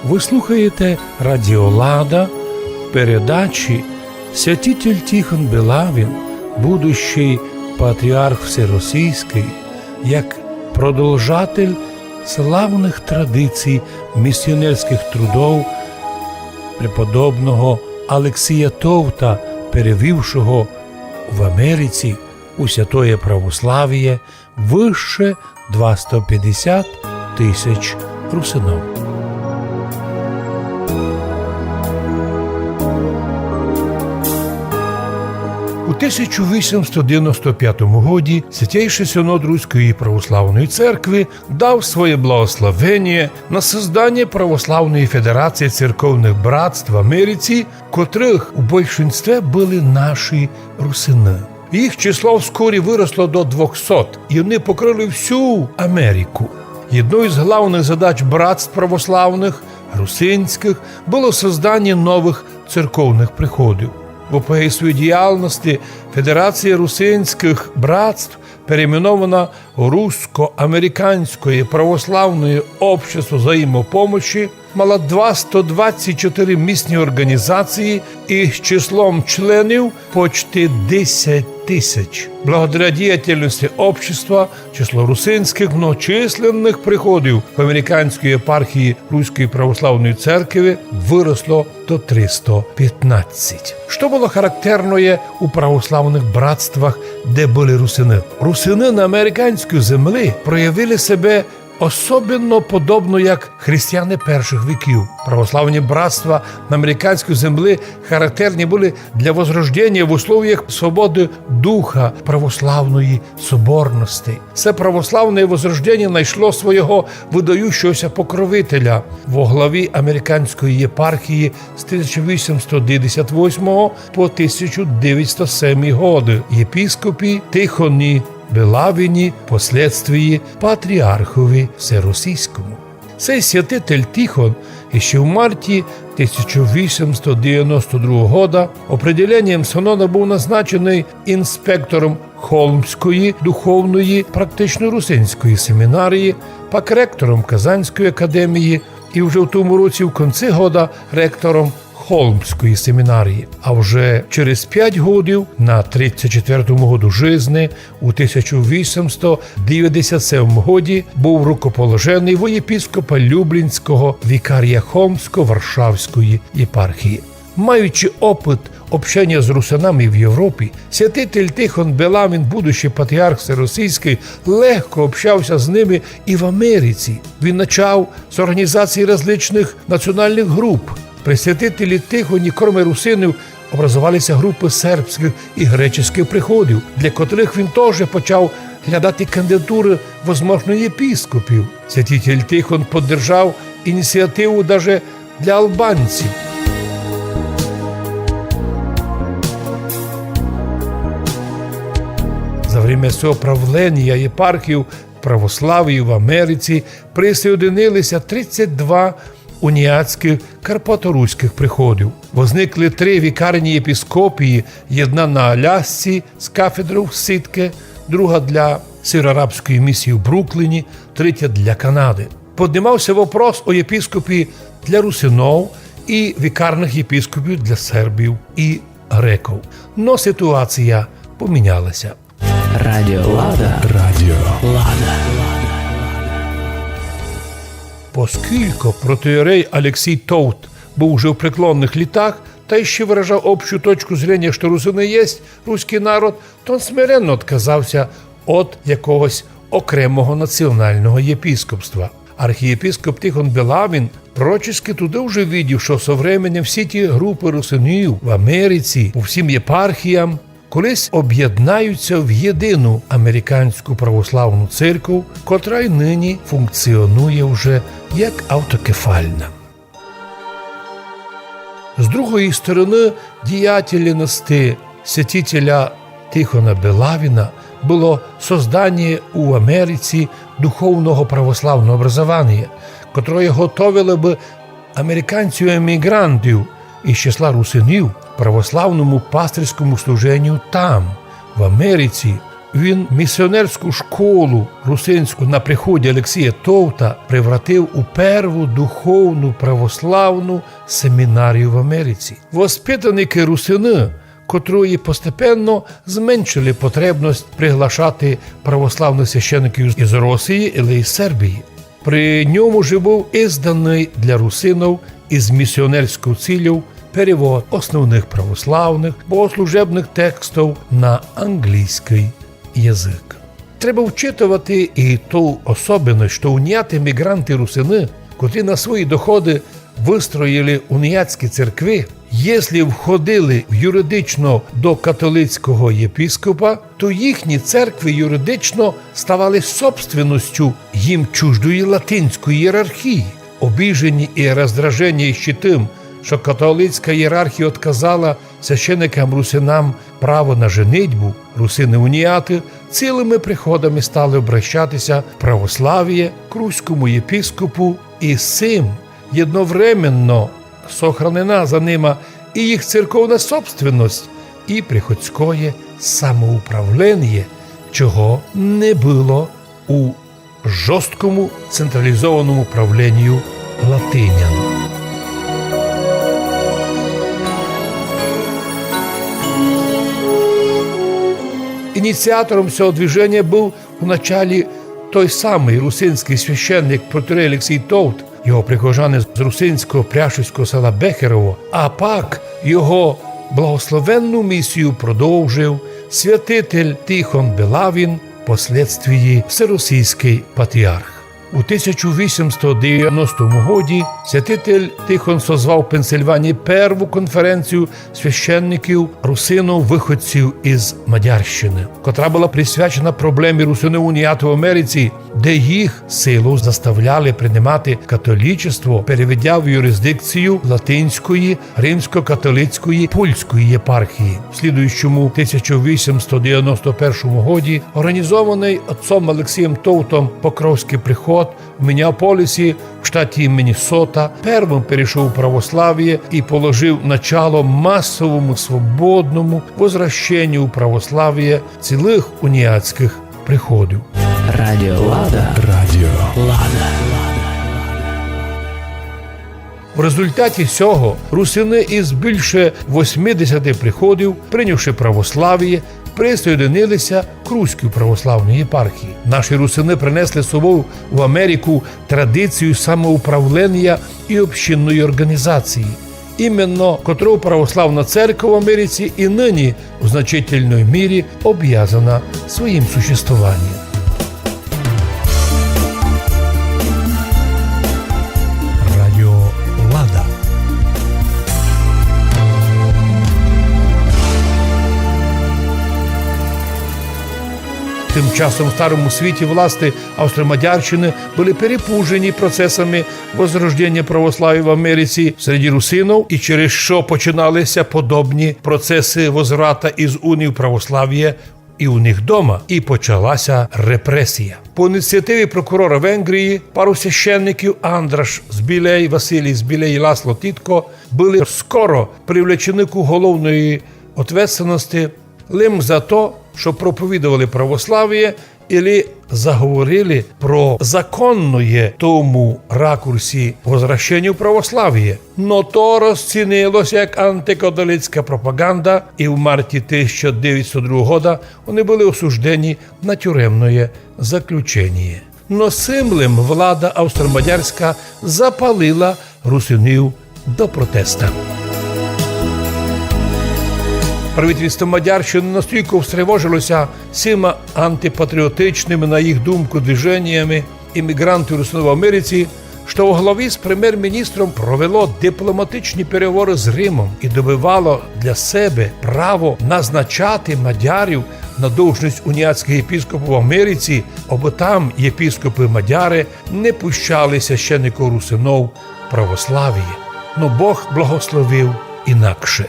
Ви слухаєте Радіо Лада, передачі «Святитель Тихон Белавин, будущий патріарх Всеросійський», як продовжатель славних традицій місіонерських трудов преподобного Алексія Товта, перевівшого в Америці у святое православ'я вище 250 тисяч русинов. У 1895 році Святейший Синод Руської Православної Церкви дав своє благословення на создання Православної Федерації церковних братств в Америці, котрих у більшинстві були наші русини. Їх число вскоре виросло до 200, і вони покрили всю Америку. Одною з головних задач братств православних, русинських, було создання нових церковних приходів. В апогеї своєї діяльності Федерація русинських братств перейменована Русско-Американське православне общество взаємопомощі, мала 224 місні організації і з числом членів почти 10 тисяч. Благодаря діяльності общества число русинських многочисленних приходів в американській єпархії Руської Православної Церкви виросло до 315. Що було характерне у православних братствах, де були русини? Русини на американській землі проявили себе особливо подобно, як християни перших віків. Православні братства на американській землі характерні були для возрождення в условиях свободи духа православної соборності. Це православне возрождення знайшло свого видаючогося покровителя во главі американської єпархії з 1898 по 1907 роки єпископі Тихоні Белавині, впоследствии патріархові Всеросійському. Цей святитель Тихон ще в марті 1892 року определенням Синода був назначений інспектором Холмської духовної практично-русинської семінарії, пак ректором Казанської академії і вже в тому році в кінці року ректором Холмської семінарії, а вже через 5 років, на 34-му году житті, у 1897 році, був рукоположений во єпископа Люблінського вікарія Холмсько-Варшавської єпархії. Маючи опит общення з русинами в Європі, святитель Тихон Белавин, будущий патріарх Всеросійський, легко общався з ними і в Америці. Він почав з організації различних національних груп. При святителі Тихоні, крім русинів, образувалися групи сербських і греческих приходів, для котрих він теж почав глядати кандидатури возможних єпископів. Святитель Тихон підтримав ініціативу навіть для албанців. За время свого правління єпархів православ'я в Америці присоединилися 32 уніатських карпаторуських приходів. Возникли 3 вікарні єпископії, одна на Алясці з кафедрою в Ситке, друга для сиро-арабської місії в Брукліні, третя для Канади. Піднімався вопрос о єпископії для русинов і вікарних єпископів для сербів і греків. Но ситуація помінялася. Радіо Лада. Радіо Лада. Оскільки протоієрей Алексій Товт був вже в преклонних літах та ще виражав общу точку зрення, що русини є руський народ, то він смиренно відказався від якогось окремого національного єпископства. Архієпископ Тихон Белавин пророчески туди вже видів, що со временем всі ті групи русинів в Америці, у всім єпархіям, колись об'єднаються в єдину американську православну церкву, котра й нині функціонує вже як автокефальна. З другої сторони, діяльності святителя Тихона Белавина було создання у Америці духовного православного образування, котре готовило б американців-емігрантів із числа русинів православному пастирському служенню там, в Америці, він місіонерську школу русинську на приході Олексія Товта превратив у перву духовну православну семінарію в Америці. Воспитанники русини, котрої постепенно зменшили потребність приглашати православних священиків із Росії і з Сербії. При ньому же був ізданий для русинів із місіонерською ціллю перевод основних православних богослужебних текстів на англійський язик. Треба вчитувати і ту особливість, що уніяти мігранти русини, котрі на свої доходи вистроїли уніатські церкви, якщо входили юридично до католицького єпископа, то їхні церкви юридично ставали собственністю їм чуждої латинської ієрархії. Обіжені і роздражені ще тим, що католицька ієрархія відказала священикам-русинам право на женитьбу, русини-уніати цілими приходами стали обращатися в православ'я к руському єпископу, і з цим єдновременно сохранена за ними і їх церковна собственність, і приходське самоуправління, чого не було у жорсткому централізованому правлінню латинян. Ініціатором цього движення був у началі той самий русинський священник протоієрей Олексій Товт, його прихожани з русинського пряшівського села Бехерово, а пак його благословенну місію продовжив святитель Тихон Белавін, впоследствії всеросійський патріарх. У 1890 годі святитель Тихон созвав в Пенсильванії перву конференцію священників русинів-виходців із Мадярщини, котра була присвячена проблемі русинів-уніатів в Америці, де їх силу заставляли приймати католичество, переведя в юрисдикцію латинської, римсько-католицької, польської єпархії. В слідуючому 1891 годі організований отцом Олексієм Товтом Покровський приход в Мінеаполісі в штаті Міннесота первим перейшов у православ'я і положив начало масовому свободному возвращенню у православ'я цілих уніатських приходів. Радіо Лада. Радіо Лада. В результаті цього русини із більше 80 приходів, прийнявши православ'я, присоєдинилися к руській православній єпархії. Наші русини принесли з собою в Америку традицію самоуправління і общинної організації, іменно котрою православна церква в Америці і нині в значительній мірі об'язана своїм существуванням. Радіо Лада. Тим часом в Старому світі власти Австро-Мадярщини були перепужені процесами возрождення православ'я в Америці серед русинів, і через що починалися подобні процеси возврата із унії православ'я і у них дома, і почалася репресія. По ініціативі прокурора Венгрії пару священників Андраш Збілей, Василій Збілей і Ласло Тітко були скоро привлечені к уголовної відповідальності лим за то, що проповідували православ'я или заговорили про законне тому ракурсі возвращення в православ'я. Но то розцінилося як антикатолицька пропаганда, і в марті 1902 року вони були осуждені на тюремне заключення. Но цим влада австро-мадярська запалила русинів до протесту. Правительство Мадярщини настільки встривожилося цими антипатріотичними, на їх думку, движеннями іммігрантів русинів в Америці, що у главі з прем'єр-міністром провело дипломатичні переговори з Римом і добивало для себе право назначати мадярів на должність уніатських єпископів в Америці, аби там єпископи-мадяри не пущали священників русинів православ'я. Но Бог благословив інакше.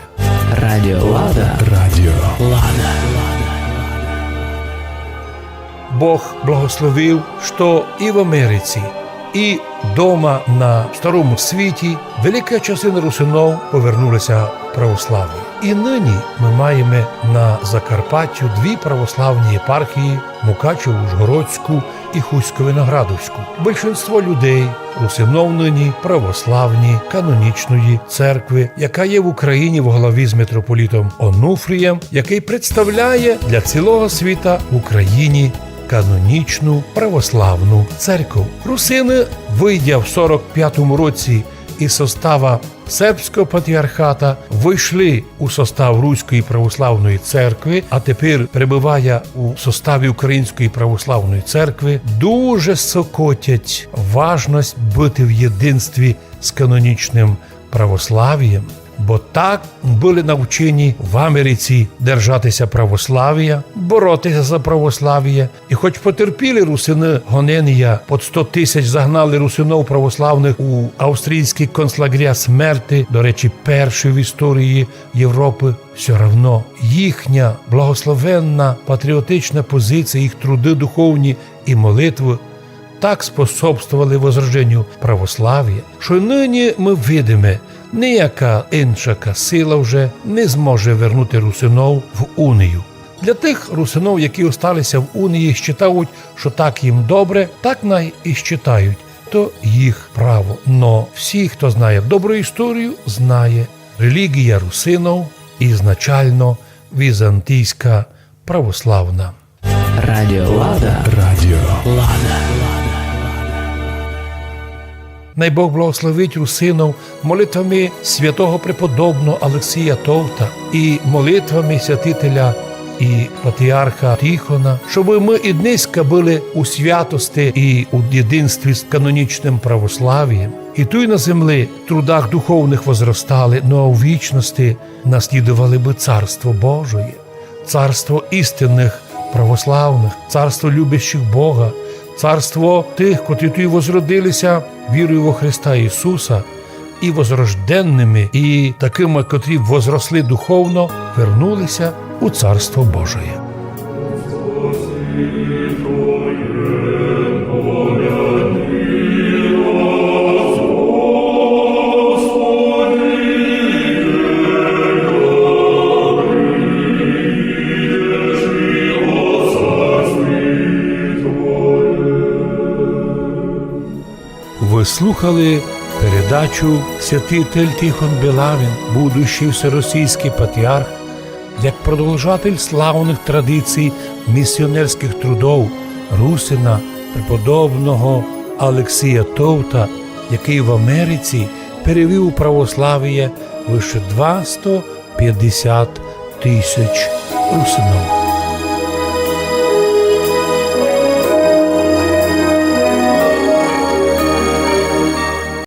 Радіо Лада. Радіо Лада. Бог благословив, що і в Америці, і дома на Старому світі велика частина русинів повернулася в православ'я. І нині ми маємо на Закарпаттю дві православні єпархії – Мукачево-Ужгородську і Хусько-Виноградовську. Більшинство людей русинов нині православні канонічної церкви, яка є в Україні в главі з митрополітом Онуфрієм, який представляє для цілого світа в Україні канонічну православну церкву. Русини, вийдя в 45-му році із состава Сербського патріархата, вийшли у состав Руської православної церкви, а тепер перебуває у составі Української православної церкви, дуже сокотять важність бути в єдинстві з канонічним православ'ям. Бо так були навчені в Америці держатися православ'я, боротися за православ'я. І хоч потерпіли русини гонення, під 100 тисяч загнали русинов православних у австрійські концлагеря смерти, до речі, перші в історії Європи, все равно їхня благословенна патріотична позиція, їх труди духовні і молитви так способствували возрожденню православ'я, що нині ми видимо, ніяка інша сила вже не зможе вернути русинов в унію. Для тих русинов, які осталися в унії, вважають, що так їм добре, так най і вважають, то їх право. Но всі, хто знає добру історію, знає, релігія русинов ізначально візантійська православна. Радіо Лада. Радіо Лада. Най Бог благословить русинов молитвами святого преподобного Олексія Товта і молитвами святителя і патріарха Тихона, щоб ми і днеска були у святості і у єдинстві з канонічним православ'ям. І туй на землі в трудах духовних возростали, но у вічності наслідували би Царство Божоє, Царство істинних православних, Царство любящих Бога, Царство тих, котрі тут возродилися вірою во Христа Ісуса, і возрожденними, і такими, котрі возросли духовно, вернулися у Царство Божоє. Ви слухали передачу «Святитель Тихон Белавин, будущий всеросійський патріарх, як продовжатель славних традицій місіонерських трудов русина преподобного Олексія Товта, який в Америці перевів у православ'я вище 250 тисяч русинов.